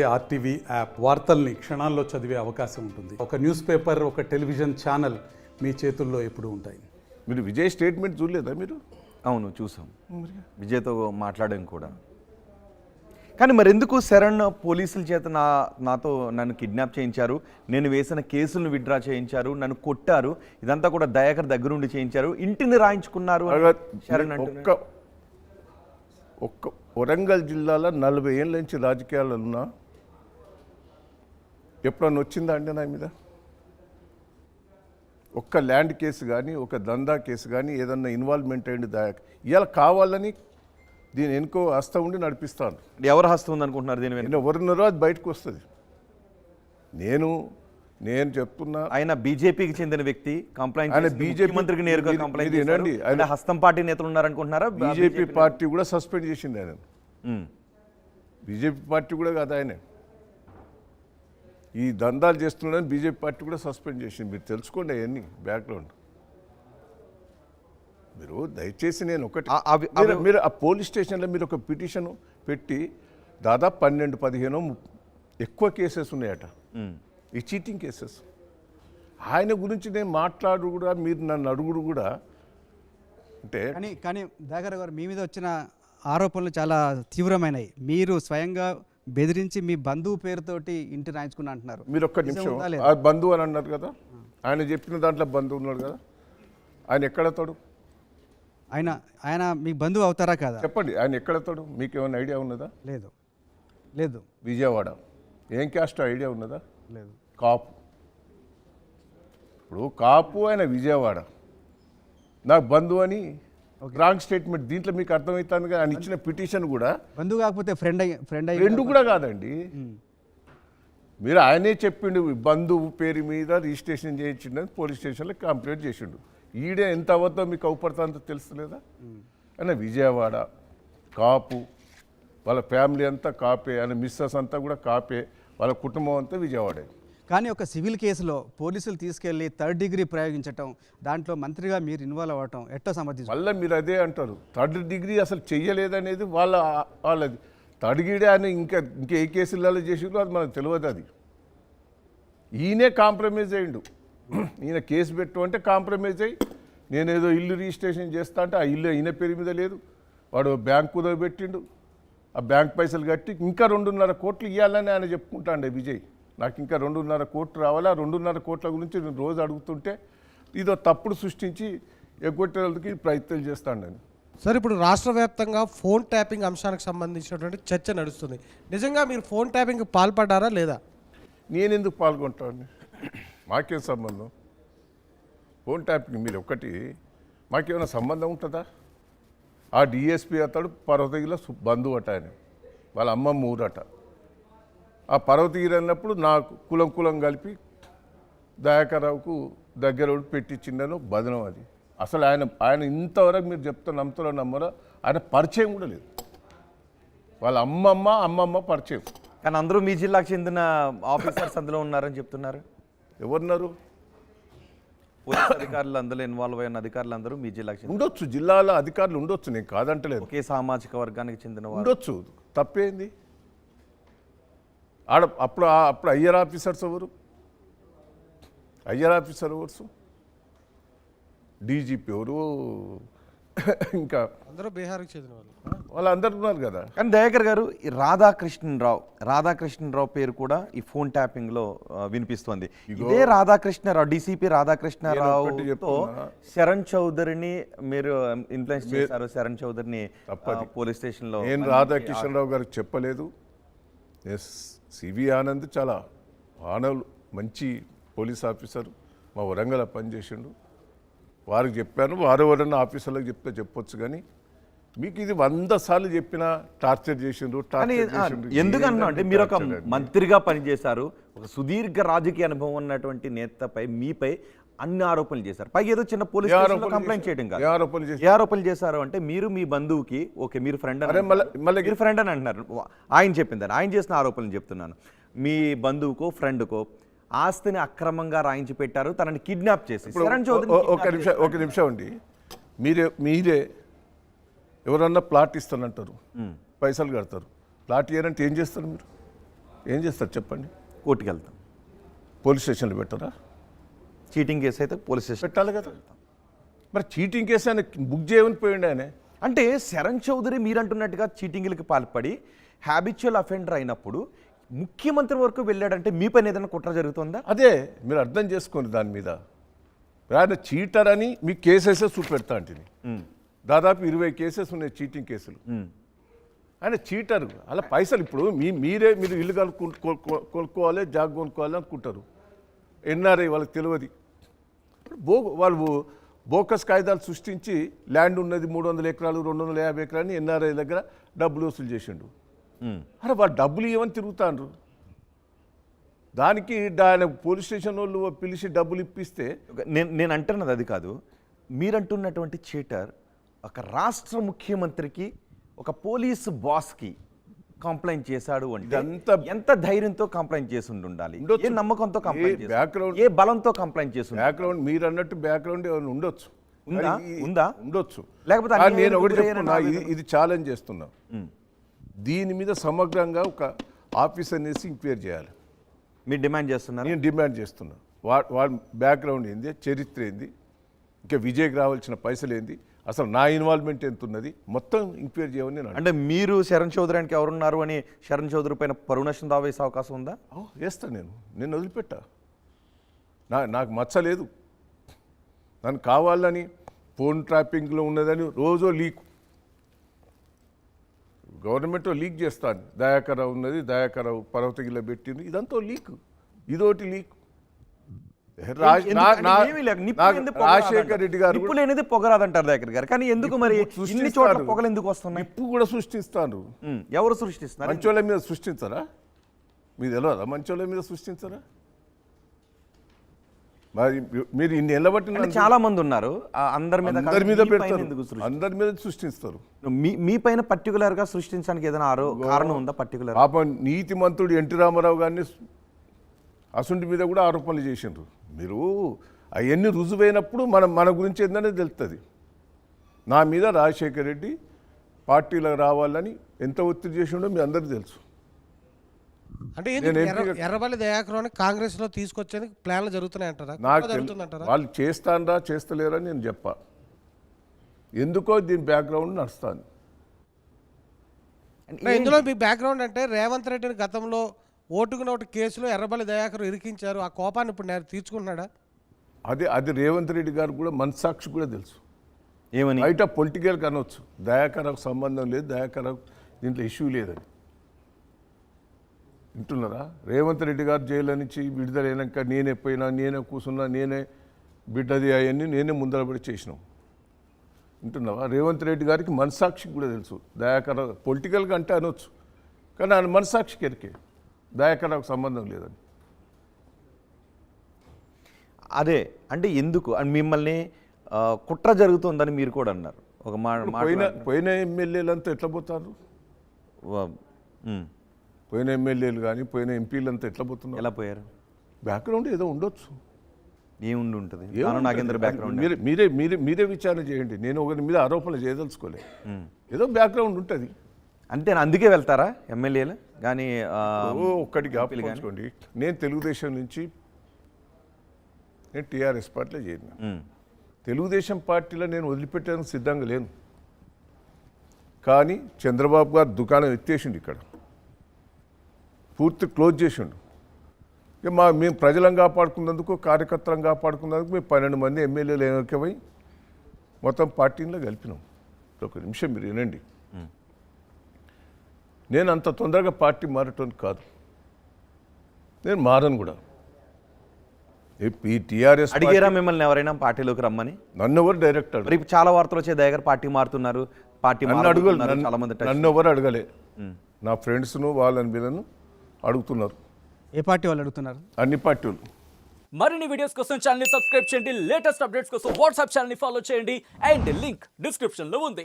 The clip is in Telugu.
ఆర్టీవీ యాప్ వార్తల్ని క్షణాల్లో చదివే అవకాశం ఉంటుంది. ఒక న్యూస్ పేపర్, ఒక టెలివిజన్ ఛానల్ మీ చేతుల్లో ఎప్పుడూ ఉంటాయి. మీరు విజయ్ స్టేట్మెంట్ చూడలేదా మీరు? అవును, చూసాం. విజయ్తో మాట్లాడాం కూడా. కానీ మరెందుకు శరణ్ పోలీసుల చేత నాతో నన్ను కిడ్నాప్ చేయించారు, నేను వేసిన కేసులను విత్డ్రా చేయించారు, నన్ను కొట్టారు, ఇదంతా కూడా దయాకర్ దగ్గరుండి చేయించారు, ఇంటిని రాయించుకున్నారు శరణ్ అంటే ఒక్క వరంగల్ జిల్లాలో 40 ఏళ్ళ నుంచి రాజకీయాలు ఉన్నా ఎప్పుడన్నా వచ్చిందా అండి నా మీద ఒక్క ల్యాండ్ కేసు కానీ, ఒక దందా కేసు కానీ ఏదన్నా ఇన్వాల్వ్మెంట్ అయ్యింది దయాకర్? ఇలా కావాలని దీని ఎనుకో హస్తం ఉండి నడిపిస్తాను. ఎవరు హస్తం ఉందనుకుంటున్నారు దీని వెనుక? ఎవరున్నారో అది బయటకు వస్తుంది. నేను చెప్తున్నా, ఆయన బీజేపీకి చెందిన వ్యక్తి, కంప్లైంట్ మంత్రికి నేరుగా కంప్లైంట్ చేయండి. ఆయన హస్తం పార్టీ నేతలు ఉన్నారనుకుంటున్నారా? బీజేపీ పార్టీ కూడా సస్పెండ్ చేసింది ఆయన. బీజేపీ పార్టీ కూడా కాదు, ఆయన ఈ దందాలు చేస్తున్నాడని బీజేపీ పార్టీ కూడా సస్పెండ్ చేసింది. మీరు తెలుసుకోండి అవన్నీ బ్యాక్గ్రౌండ్. మీరు దయచేసి నేను ఒకటి, మీరు ఆ పోలీస్ స్టేషన్లో మీరు ఒక పిటిషన్ పెట్టి దాదాపు 12-15 ఎక్కువ కేసెస్ ఉన్నాయట, ఈ చీటింగ్ కేసెస్. ఆయన గురించి నేను మాట్లాడు కూడా, మీరు నన్ను అడుగుడు కూడా అంటే. కానీ దయాకర్ గారు, మీ మీద వచ్చిన ఆరోపణలు చాలా తీవ్రమైనవి. మీరు స్వయంగా బెదిరించి మీ బంధువు పేరుతోటి ఇంటి రాయించుకుని అంటున్నారు. మీరు ఒక్క నిమిషం, ఆ బంధువు అని అన్నారు కదా, ఆయన చెప్పిన దాంట్లో బంధువు ఉన్నాడు కదా, ఆయన ఎక్కడతాడు? ఆయన మీ బంధువు అవుతారా కదా? చెప్పండి, ఆయన ఎక్కడతాడు? మీకు ఏమైనా ఐడియా ఉన్నదా? లేదు. విజయవాడ. ఏం క్యాస్ట్ ఐడియా ఉన్నదా? లేదు. కాపు. ఇప్పుడు కాపు, ఆయన విజయవాడ, నాకు బంధువు అని రాంగ్ స్టేట్మెంట్. దీంట్లో మీకు అర్థమవుతుంది కదా, ఆయన ఇచ్చిన పిటిషన్ కూడా బంధువు కాకపోతే ఫ్రెండ్ కూడా కాదండి. మీరు ఆయనే చెప్పిండు బంధువు పేరు మీద రిజిస్ట్రేషన్ చేయించిండని పోలీస్ స్టేషన్లో కంప్లైంట్ చేసిండు. ఈడే ఎంత అవద్దో మీకు అవుపడుతుందో తెలుస్తలేదా? ఆయన విజయవాడ కాపు, వాళ్ళ ఫ్యామిలీ అంతా కాపే, ఆయన మిస్సెస్ అంతా కూడా కాపే, వాళ్ళ కుటుంబం అంతా విజయవాడే. కానీ ఒక సివిల్ కేసులో పోలీసులు తీసుకెళ్లి 3rd డిగ్రీ ప్రయోగించటం, దాంట్లో మంత్రిగా మీరు ఇన్వాల్వ్ అవ్వటం ఎట్టో సమర్థించారు? మళ్ళీ మీరు అదే అంటారు, 3rd డిగ్రీ అసలు చెయ్యలేదనేది వాళ్ళది. 3rd డిగ్రీ ఆయన ఇంకా ఏ కేసులలో చేసిండ్రో అది మనకు తెలియదు. అది ఈయనే కాంప్రమైజ్ అయ్యిండు. ఈయన కేసు పెట్టు అంటే కాంప్రమైజ్ అయ్యి, నేనేదో ఇల్లు రిజిస్ట్రేషన్ చేస్తా అంటే ఆ ఇల్లు ఈయన పేరు మీద లేదు, వాడు బ్యాంకు కుదవ పెట్టిండు, ఆ బ్యాంక్ పైసలు కట్టి ఇంకా 2.5 కోట్లు ఇవ్వాలని ఆయన చెప్పుకుంటాండే విజయ్. నాకు ఇంకా 2.5 కోట్లు రావాలి, ఆ 2.5 కోట్ల గురించి నేను రోజు అడుగుతుంటే ఇదో తప్పుడు సృష్టించి ఎగ్గొట్టేందుకు ప్రయత్నాలు చేస్తాను. సార్, ఇప్పుడు రాష్ట్ర వ్యాప్తంగా ఫోన్ ట్యాపింగ్ అంశానికి సంబంధించినటువంటి చర్చ నడుస్తుంది. నిజంగా మీరు ఫోన్ ట్యాపింగ్కి పాల్పడ్డారా లేదా? నేనెందుకు పాల్గొంటాను? మాకేం సంబంధం? ఫోన్ ట్యాపింగ్ మీరు ఒక్కటి, మాకేమైనా సంబంధం ఉంటుందా? ఆ డిఎస్పీ అతడు పర్వతగిరిలో బంధువు అట, ఆయన వాళ్ళ అమ్మమ్మ ఊరట. ఆ పర్వతగిరి అన్నప్పుడు నాకు కులం కలిపి దయాకర్రావుకు దగ్గర పెట్టించిండను బదనం. అది అసలు ఆయన ఇంతవరకు మీరు చెప్తారు నమ్మరో ఆయన పరిచయం కూడా లేదు. వాళ్ళ అమ్మమ్మ పరిచయం. కానీ అందరూ మీ జిల్లాకు చెందిన ఆఫీసర్స్ అందులో ఉన్నారని చెప్తున్నారు. ఎవరున్నారు? పోలీస్ అధికారులు, అందులో ఇన్వాల్వ్ అయిన అధికారులు అందరూ మీ జిల్లాకు ఉండొచ్చు, జిల్లాల అధికారులు ఉండొచ్చు, నేను కాదంటలేదు. ఒకే సామాజిక వర్గానికి చెందిన ఉండొచ్చు, తప్పేంది? అప్పుడు అయ్యర్ ఆఫీసర్స్ ఎవరు? అయ్యర్ ఆఫీసర్ ఎవరు? డీజీపీ ఎవరు? ఇంకా అందరూ బీహార్కి చెందిన వాళ్ళు అందరు ఉన్నారు కదా. కానీ దయాకర్ గారు, ఈ రాధాకృష్ణరావు పేరు కూడా ఈ ఫోన్ ట్యాపింగ్ లో వినిపిస్తోంది. ఇదే రాధాకృష్ణరావు, డీసీపీ రాధాకృష్ణరావుతో శరణ్ చౌదరిని మీరు ఇన్ఫ్లుయెన్స్ చేశారు. శరణ్ చౌదరిని పోలీస్ స్టేషన్ లో నేను రాధాకృష్ణరావు గారికి చెప్పలేదు. సివి ఆనంద్ చాలా మంచి పోలీస్ ఆఫీసర్, మా వరంగల్ పనిచేసిండు. వారికి చెప్పాను, వారు ఎవరన్నా ఆఫీసర్లకు చెప్తే చెప్పొచ్చు. కానీ మీకు ఇది 100 సార్లు చెప్పినా టార్చర్ చేసిండ్రు. ఎందుకన్నా అంటే మీరు ఒక మంత్రిగా పనిచేశారు, ఒక సుదీర్ఘ రాజకీయ అనుభవం ఉన్నటువంటి నేతపై మీపై అన్ని ఆరోపణలు చేశారు. పైగా ఏదో చిన్న పోలీస్ కంప్లైంట్ చేయడం కాదు. ఏ ఆరోపణలు చేశారు అంటే, మీరు మీ బంధువుకి ఓకే మీరు ఫ్రెండ్ అని అంటున్నారు. ఆయన చెప్పిందని, ఆయన చేసిన ఆరోపణలు చెప్తున్నాను. మీ బంధువుకో ఫ్రెండ్కో ఆస్తిని అక్రమంగా రాయించి పెట్టారు, తనని కిడ్నాప్ చేసి. ఒక నిమిషం అండి, మీరే ఎవరన్నా ప్లాట్ ఇస్తానంటారు, పైసలు కడతారు. ప్లాట్ ఇయ్యారంటే ఏం చేస్తారు మీరు? ఏం చేస్తారు చెప్పండి? కోర్టుకి వెళ్తాం. పోలీస్ స్టేషన్లో పెట్టరా? చీటింగ్ కేసు అయితే పోలీస్ స్టేషన్. పెట్టాలి కదా. మరి చీటింగ్ కేసు ఆయన బుక్ చేయమని పోయిండు ఆయన. అంటే శరణ్ చౌదరి మీరు అంటున్నట్టుగా చీటింగ్లకు పాల్పడి హ్యాబిచువల్ అఫెండర్ అయినప్పుడు ముఖ్యమంత్రి వరకు వెళ్ళాడంటే మీ పైన ఏదైనా కుట్ర జరుగుతుందా? అదే మీరు అర్థం చేసుకోండి. దాని మీద ఆయన చీటర్ అని మీ కేసెసే చూపెడతా అంటే దాదాపు 20 కేసెస్ ఉన్నాయి చీటింగ్ కేసులు. ఆయన చీటర్. అలా పైసలు ఇప్పుడు మీరు ఇల్లు కొనుక్కోవాలి, జాగ్ కొనుక్కోవాలి అనుకుంటారు. ఎన్ఆర్ఐ వాళ్ళకి తెలియదు. వాళ్ళు బోకస్ కాయిదాలు సృష్టించి ల్యాండ్ ఉన్నది 300 ఎకరాలు 250 ఎకరాలు ఎన్ఆర్ఐ దగ్గర డబ్బులు వసూలు చేసిండు. అరే వాళ్ళు డబ్బులు ఇవ్వని తిరుగుతాండ్రు. దానికి ఆయన పోలీస్ స్టేషన్ వాళ్ళు పిలిచి డబ్బులు ఇప్పిస్తే నేను అంటున్నది అది కాదు. మీరంటున్నటువంటి చీటర్ ఒక రాష్ట్ర ముఖ్యమంత్రికి ఒక పోలీసు బాస్కి కంప్లైంట్ చేశాడు అంటే ఎంత ధైర్యంతో కంప్లైంట్ చేసి ఉండాలి, ఏ నమ్మకంతో కంప్లైంట్ చేసి, ఏ బలంతో కంప్లైంట్ చేసి. బ్యాక్గ్రౌండ్ మీరు అన్నట్టు బ్యాక్గ్రౌండ్ ఏమైనా ఉండొచ్చు, ఉండొచ్చు. లేకపోతే నేను ఒకటి చెప్తున్నా, ఇది ఛాలెంజ్ చేస్తున్నా. దీని మీద సమగ్రంగా ఒక ఆఫీసర్ వేసి ఎంక్వైరీ చేయాలి. మీరు డిమాండ్ చేస్తున్నారు? నేను డిమాండ్ చేస్తున్నా. వాడి బ్యాక్గ్రౌండ్ ఏంది, చరిత్ర ఏంది, ఇంకా విజయ్కి రావాల్సిన పైసలు ఏంది, అసలు నా ఇన్వాల్వ్మెంట్ ఎంత ఉన్నది, మొత్తం ఎంక్వైరీ చేయమని నేను. అంటే మీరు శరణ్ చౌదరికి ఎవరున్నారు అని శరణ్ చౌదరి పైన పరువు నష్టం దావా వేసే అవకాశం ఉందా? వేస్తాను నేను వదిలిపెట్టా. నాకు మచ్చలేదు. నన్ను కావాలని ఫోన్ ట్రాపింగ్లో ఉన్నదని రోజు లీక్, గవర్నమెంట్ లీక్ చేస్తాను. దయాకరావు ఉన్నది, దయాకరావు పర్వతగిరిలో పెట్టింది, ఇదంతా లీక్. ఇదోటి లీక్. రాజశేఖర్ రెడ్డి గారు నిప్పులేనిది పొగరాదంటారు దయాకర్ గారు. కానీ ఎందుకు మరి ఇన్ని చోట్ల పొగలు ఎందుకు వస్తున్నాయి? నిప్పు కూడా సృష్టిస్తారు. ఎవరు సృష్టిస్తారు? మంచోళ్ళ మీద సృష్టించరా? మీకు తెలియదా? మంచోళ్ళ మీద సృష్టించరా? మరి మీరు ఇన్ని ఎల్లబట్టిన చాలా మంది ఉన్నారు. అందరి మీద పెడతారు, అందరి మీద సృష్టిస్తారు. మీ పైన పర్టికులర్ గా సృష్టించడానికి ఏదైనా కారణం ఉందా? పర్టికులర్ పాపం నీతిమంతుడు ఎన్టీ రామారావు గారిని అసుంటి మీద కూడా ఆరోపణలు చేసిండ్రు. మీరు అవన్నీ రుజువైనప్పుడు మన గురించి ఏందనే తెలుస్తుంది. నా మీద రాజశేఖర్ రెడ్డి పార్టీలో రావాలని ఎంత ఒత్తిడి చేసిండో మీ అందరికీ తెలుసు. అంటే ఎర్రబల్లి దయాకరావుని కాంగ్రెస్ లో తీసుకొచ్చేందుకు ప్లాన్లు జరుగుతున్నాయంటారా? నాకు వాళ్ళు చేస్తానరా చేస్తలేరా నేను చెప్పా. ఎందుకో దీని బ్యాక్గ్రౌండ్ నడుస్తాను. ఇందులో మీ బ్యాక్గ్రౌండ్ అంటే రేవంత్ రెడ్డిని గతంలో ఓటుకు నోటు కేసులో ఎర్రబల్లి దయాకర్ ఇరికించారు. ఆ కోపాన్ని ఇప్పుడు తీర్చుకుంటున్నాడా? అది రేవంత్ రెడ్డి గారు కూడా మనసాక్షి కూడా తెలుసు. ఏమని? బయట పొలిటికల్ కనవచ్చు, దయాకరావు సంబంధం లేదు, దయాకరావు దీంట్లో ఇష్యూ లేదని. వింటున్నారా? రేవంత్ రెడ్డి గారు జైలు నుంచి విడుదలైనాక నేనే పోయినా, నేనే కూర్చున్నా, నేనే బిడ్డది అవన్నీ నేనే ముందరబడి చేసినాం. వింటున్నావా? రేవంత్ రెడ్డి గారికి మనసాక్షికి కూడా తెలుసు. దయాకరావు పొలిటికల్గా అంటే అనొచ్చు, కానీ ఆయన మనసాక్షికి ఎరికే దయాకరావుకు సంబంధం లేదని. అదే అంటే ఎందుకు మిమ్మల్ని కుట్ర జరుగుతుందని మీరు కూడా అన్నారు. ఒక పోయిన ఎమ్మెల్యేలంతా ఎట్లా పోతారు? పోయిన ఎమ్మెల్యేలు కానీ పోయిన ఎంపీలంతా ఎట్లా పోతున్నారు? ఎలా పోయారు? బ్యాక్గ్రౌండ్ ఏదో ఉండొచ్చు. ఏముండి ఉంటుంది? నాగేంద్ర బ్యాక్గ్రౌండ్ మీరే విచారణ చేయండి. నేను ఒకరి మీద ఆరోపణలు చేయదలుచుకోలే. ఏదో బ్యాక్గ్రౌండ్ ఉంటుంది అంతే. అందుకే వెళ్తారా ఎమ్మెల్యేలు? కానీ ఒక్కటి జ్ఞాపకం, నేను తెలుగుదేశం నుంచి నేను టీఆర్ఎస్ పార్టీలో చేరిన. తెలుగుదేశం పార్టీలో నేను వదిలిపెట్టడానికి సిద్ధంగా లేను. కానీ చంద్రబాబు గారు దుకాణం ఎత్తేసిండు, ఇక్కడ పూర్తి క్లోజ్ చేసిండు. మేము ప్రజలను కాపాడుకున్నందుకు, కార్యకర్తలను కాపాడుకున్నందుకు మేము 12 మంది ఎమ్మెల్యేలు ఏకమై మొత్తం పార్టీలో కలిపినాం. ఒక నిమిషం మీరు వినండి. నేను అంత తొందరగా పార్టీ మారటోని కాదు, నేను మారను కూడా. ఈ టీఆర్ఎస్ అడిగారా మిమ్మల్ని ఎవరైనా పార్టీలోకి రమ్మని? నన్ను ఎవరు డైరెక్ట్ అడగలేదు. రేపు చాలా వార్తలు వచ్చే దయాకర్ పార్టీ మారుతున్నారు, పార్టీ నన్ను ఎవరు అడగలే. నా ఫ్రెండ్స్ను వాళ్ళని వీళ్ళను అడుగుతున్నారు. ఏ పార్టీ వాళ్ళు అడుగుతున్నారు? అన్ని పార్టీలు. మరిన్ని వీడియోస్ కోసం ఛానల్ ని సబ్స్క్రైబ్ చేయండి, లేటెస్ట్ అప్డేట్స్ కోసం వాట్సాప్ ఛానల్ ని ఫాలో చేయండి, అండ్ లింక్ డిస్క్రిప్షన్ లో ఉంది.